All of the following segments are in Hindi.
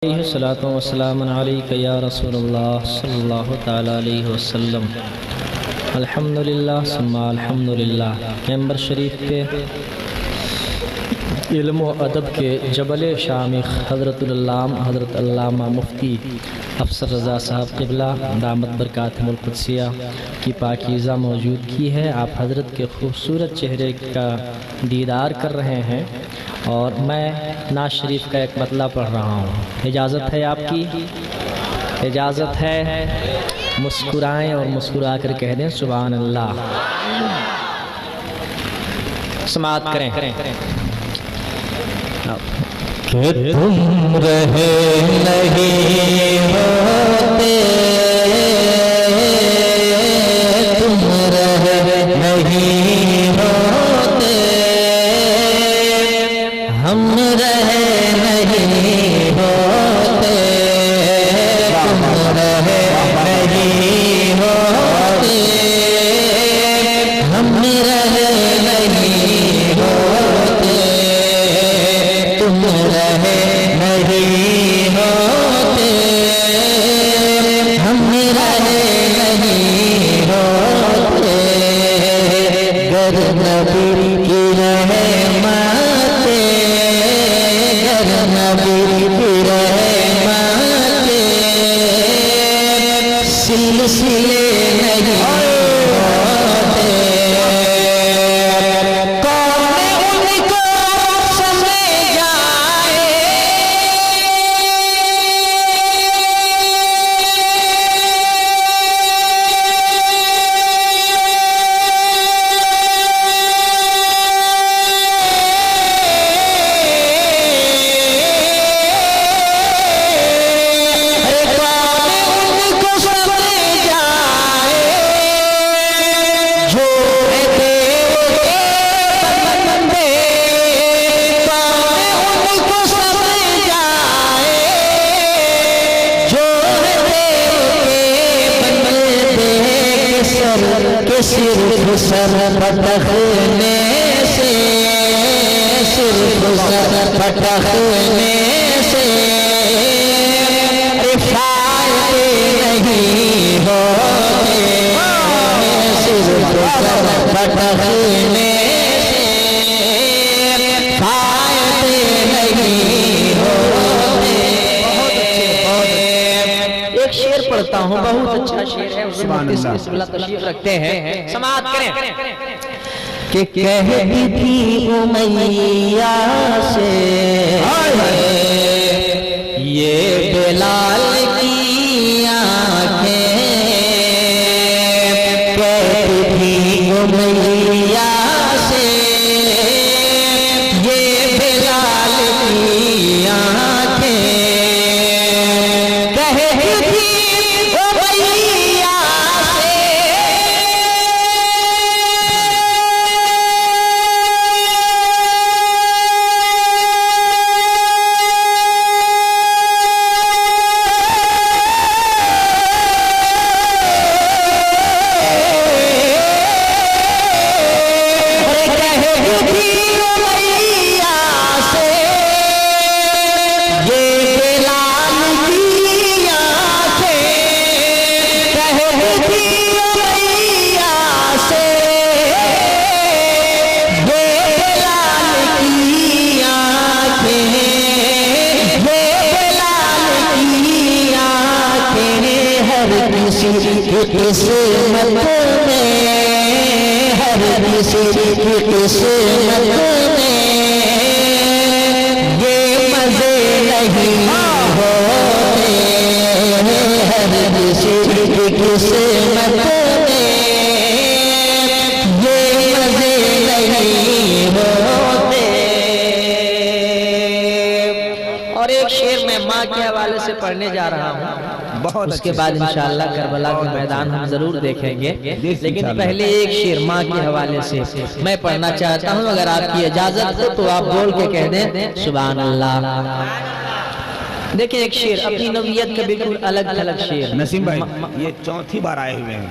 सलातो वस्सलाम अलैका या रसूलल्लाह सल्लल्लाहु तआला अलैहि वसल्लम। अल्हम्दुलिल्लाह सुम्मा अल्हम्दुलिल्लाह। मेंबर शरीफ पे इल्म व अदब के जबल शामिख हज़रत अल्लामा मुफ्ती अफसर रज़ा साहब क़िबला दामत बरकातुहुल क़ुद्सिया की पाकीज़ा मौजूदगी है। आप हज़रत के खूबसूरत चेहरे का दीदार कर रहे हैं और मैं नाज शरीफ का एक मतला पढ़ रहा हूँ। इजाज़त है आपकी? इजाज़त है? मुस्कुराएं और मुस्कुरा कर कह दें सुभान अल्लाह। समाअत करें। कि तुम रहे नहीं होते, तुम रहे नहीं होते, हम रहे नहीं होते, तुम रहे नहीं होते, हम रहे नहीं होते, तुम रहे नहीं होते, हम रहे नहीं होते। गर नबी की रहमतें, गर नबी की रहमतें सिलसिले नहीं होते। कौन उनको समझ जाए, अरे कौन उनको समझ जाए, जो है देव के बंदे। कौन उनको समझ जाए, जो है देव के बंदे। के सिर्फ सर पटखने से, सिर्फ सर पटखने से फायदे नहीं होते, सिर्फ सर पटखने से फायदे नहीं होते। एक शेर पढ़ता हूँ, बहुत अच्छा शेर है। तशरीफ रखते हैं, समाअत करें। कि कहती थी उमैया से ये बिलाल की आँखें, कहती थी उमैया से ये बिलाल की आँखें, कहती थी उमैया से किस्मत में, हर किसी की किस्मत में ये मजे नहीं होते, हर किसी की किस्मत में ये मजे नहीं होते। और एक शेर मैं माँ के हवाले से पढ़ने जा रहा हूँ। उसके बाद इंशाअल्लाह करबला के मैदान हम जरूर देखेंगे, लेकिन पहले एक शेर माँ के हवाले से मैं पढ़ना चाहता हूँ। अगर आपकी इजाजत हो तो आप बोल के कह दें सुभान अल्लाह। देखिए एक शेर अपनी नवीयत का बिल्कुल अलग अलग शेर। नसीम भाई ये चौथी बार आए हुए हैं,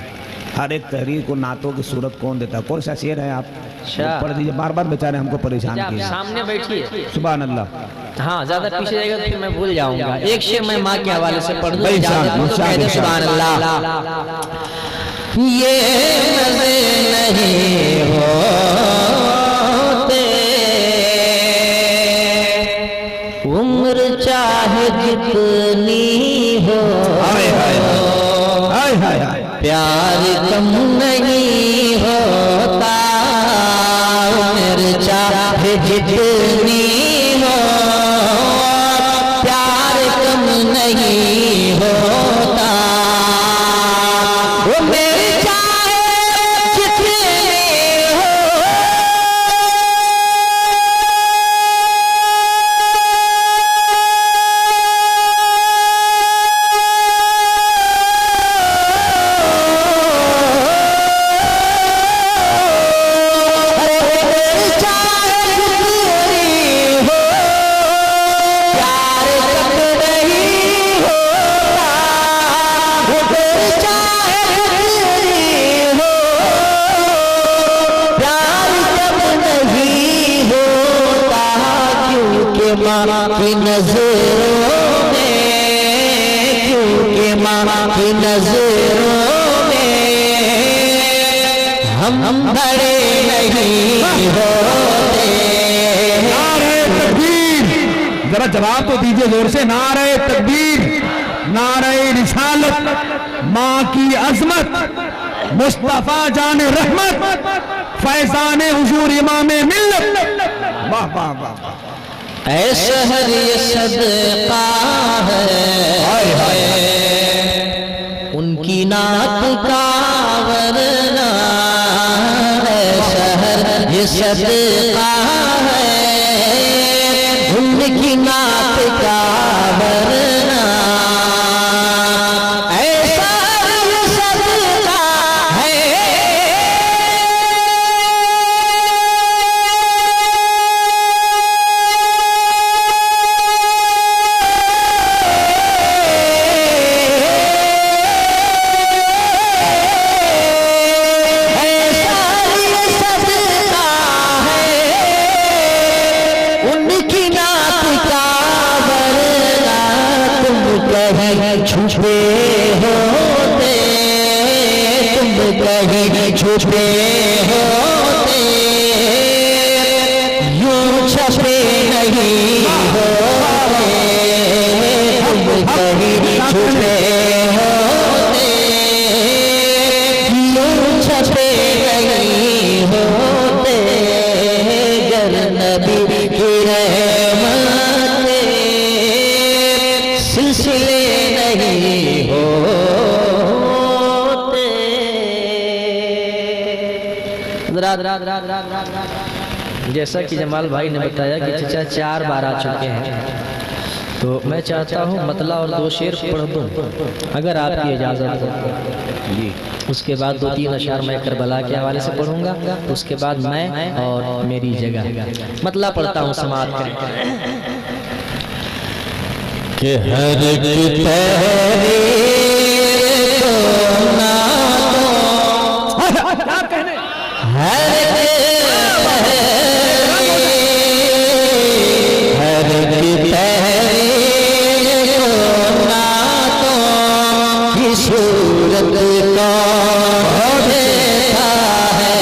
हर एक तहरीर को नातों की सूरत कौन देता है? कौन सा शेर है आप अच्छा। पढ़ दीजिए, बार बार बेचारे हमको परेशान आप किए। सामने बैठिए। सुभान अल्लाह। हाँ, ज्यादा पीछे जाएगा तो फिर मैं भूल जाऊंगा। एक शेर मैं माँ के हवाले से पढ़ दूं, भाई इजाजत साहब, हो तो कह दे इरशाद, सुभान अल्लाह। ये मज़े नहीं होते, उम्र चाहे जितनी हो, हाय हाय हाय हाय हाय, प्यार कम नहीं होता, उम्र चाहे जितनी हो, प्यार कम नहीं होता। उम्र चाहे जितनी हो, की नजरों में, क्योंकि माँ की नजरों में हम बड़े नहीं होते। नारे तकबीर, जरा जवाब तो दीजिए जोर से। नारे तकबीर, नारे रिसालत, माँ की अजमत, मुस्तफा जान रहमत, फैजान हुजूर इमाम मिल्लत। वाह वाह वाह। ऐ शहर ये सदका है, उनकी नात का वरना, ऐ शहर ये सदका है, उनकी नात का वरना, ऐ शहर ये सदका है। छुपे होते, तुम कहीं छुपे होते, यूं छुपे नहीं होते, तुम कहीं छुपे होते, यूं छुपे नहीं होते, गर नबी की रहमत सिलसिले नहीं होते। जैसा कि जमाल भाई ने बताया कि चचा 4 बार आ चुके हैं, तो मैं चाहता हूँ मतला और 2 शेर पढ़ दूँ अगर आपकी इजाज़त हो। उसके बाद 2-3 अशार मैं करबला के हवाले से पढ़ूंगा, उसके बाद मैं और मेरी जगह मतला पढ़ता हूँ, समाअत करें। कि हर एक तहरीर को ना तो, हर एक तहरीर को ना तो की सूरत को देता है,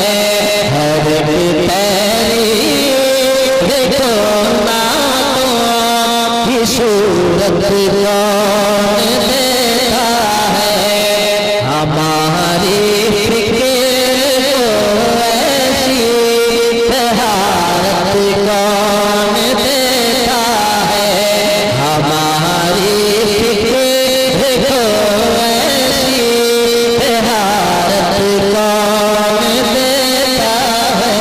हर एक तहरीर को ना तो की सूरत कौन देता है, हमारी फिक्र को ऐसी तहारत कौन देता है, हमारी फिक्र को ऐसी तहारत कौन देता है।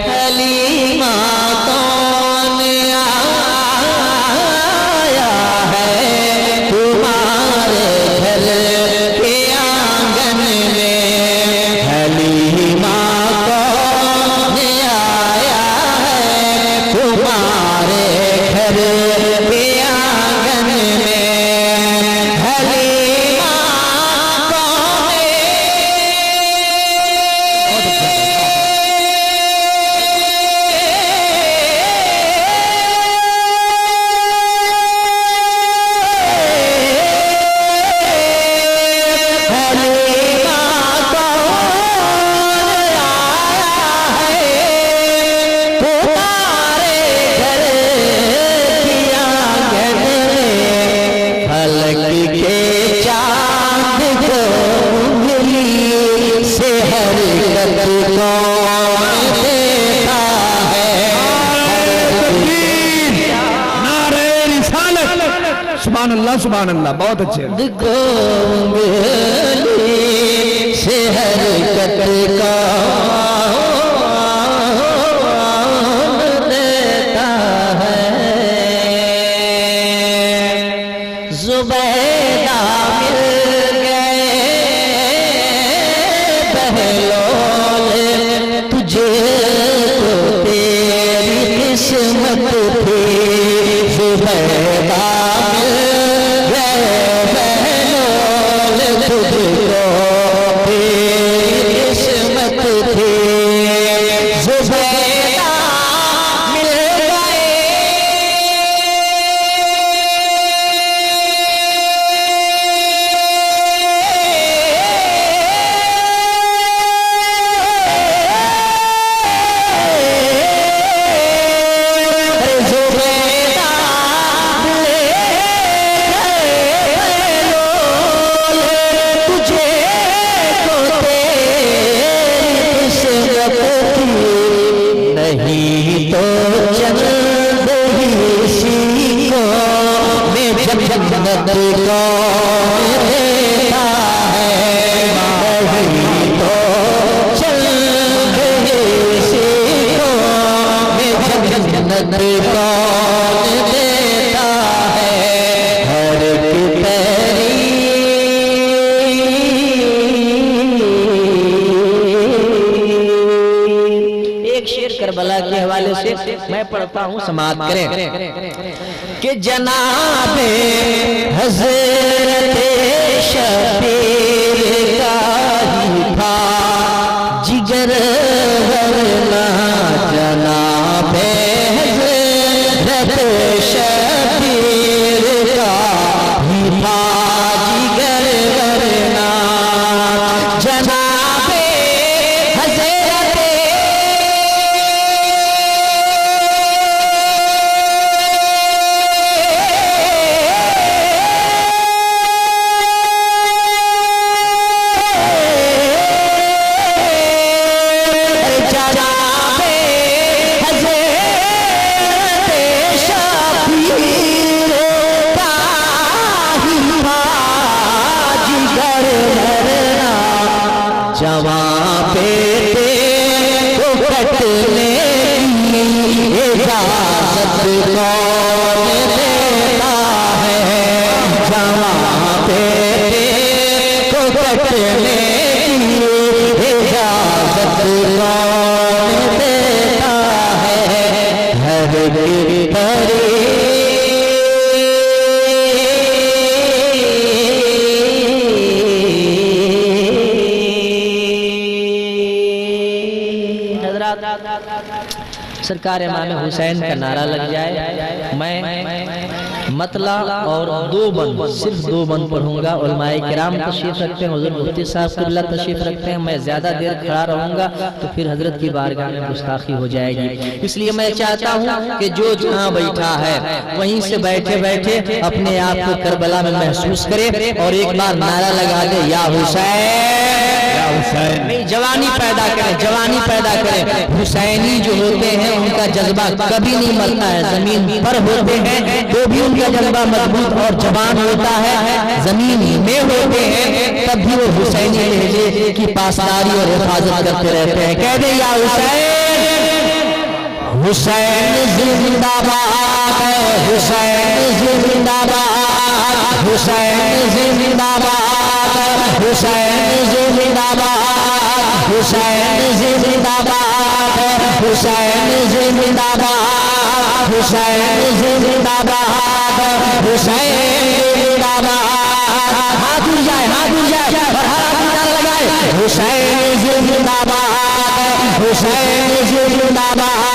हलीमा कौन आया है, सुभान अल्लाह, बहुत अच्छे। को उंगली से हरकत का देता है। जुबैदा मिल गए बहलोल तुझे तो तेरी किस्मत थी। जुबैदा करबला के हवाले से मैं पढ़ता हूँ, समाप्त करें कि जनाबे हज़रत शबीर का ही था जिगर वरना जनाबे हज़रत शबीर का ही था जिगर वरना जनाबे जवां बेटे को कटने की इजाजत कौन देता है। जवां बेटे को कटने की इजाजत कौन देता है। हर सरकार इमाम हुसैन का नारा लग जाए। मैं मतला और दो बंद, सिर्फ दो बंद पढ़ूंगा। उलमाए किराम तशरीफ रखते हैं, हुजूर मुफ्ती साहब क़िबला तशरीफ रखते हैं। मैं ज्यादा देर खड़ा रहूंगा तो फिर हजरत की बारगाह में गुस्ताखी हो जाएगी। इसलिए मैं चाहता हूँ कि जो जहाँ बैठा है वहीं से बैठे बैठे अपने आप को करबला में महसूस करे और एक बार नारा लगा दे, या हुसैन। नहीं, जवानी पैदा करें, जवानी पैदा करें। हुसैनी जो होते हैं उनका जज्बा कभी नहीं मरता है। जमीन पर होते हैं तो भी उनका जज्बा मजबूत और जवान होता है। जमीन में होते हैं तब भी वो हुसैनी लहजे की पासदारी और हिफाजत करते रहते हैं। कह दे, या हुसैन। हुसैन जिंदाबाद, हुसैन जिंदाबाद, हुसैन जिंदाबाद, हुसैन जिंदाबाद, हुसैन जिंदाबाद, हुसैन जिंदाबाद, हुसैन जिंदाबाद, हुसैन जिंदाबाद। हाथ उठ जाए, हाथ उठ जाए और हाथ लगाए। हुसैन जिंदाबाद, हुसैन जिंदाबाद।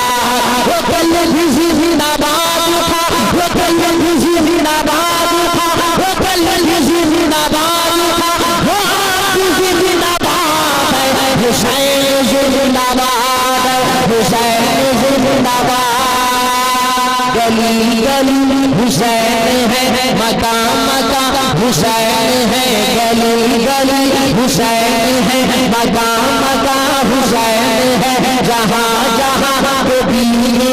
वो कल्लम जिंदाबाद था, वो कल्लम जिंदाबाद था, वो कल्लम जिंदाबाद था, वो जिंदाबाद है। हुसैन जिंदाबाद, हुसैन जिंदाबाद। गली गली हुसैन है, मकाम मकाम हुसैन है। गली गली हुसैन है, मकाम मकाम हुसैन है। जहाँ जहाँ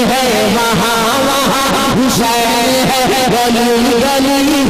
है वहाँ वहाँ हुसैन है। गली गली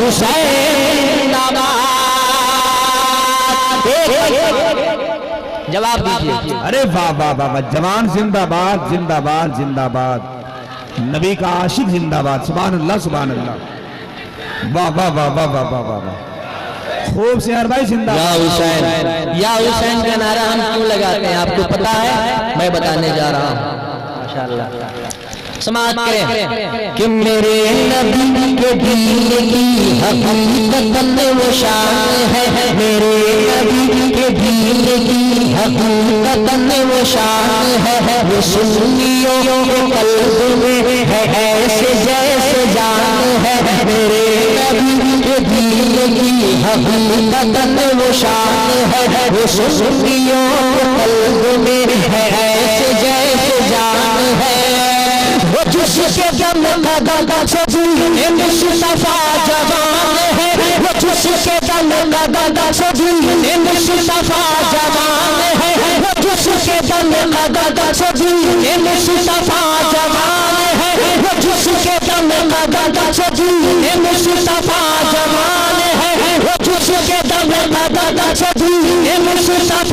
हुसैन जिंदाबाद। जवाब दीजिए। अरे वाह वाह वाह वाह, जवान जिंदाबाद जिंदाबाद जिंदाबाद, नबी का आशिक जिंदाबाद, सुभान अल्लाह सुभान अल्लाह, वाह वाह वाह वाह वाह वाह वाह वाह, खूब से यार भाई जिंदाबाद। या हुसैन, या हुसैन का नारा हम क्यों लगाते हैं आपको पता है? मैं बताने जा रहा हूँ। माशाअल्लाह, समाज करें कि मेरे नबी के दीन की हकीकत में वो शान है, मेरे नबी के दीन की हकीकत में वो शान है, वो सुन्नियों के कल्ब में है ऐसे जैसे जान है, मेरे नबी के दीन की हकीकत में वो शान है, वो सुन्नियों के कल्ब में है ऐसे जैसे जान है, वो जिसके दम का दादा छजी मुस्तफा जवान है, वो जिसके दम का दादा छजी मुस्तफा जवान है, वो जिसके दम का दादा छजी मुस्तफा जवान है, वो जिसके दम का दादा छजी मुस्तफा जवान है, वो जिसके दम का दादा छजी मुस्तफा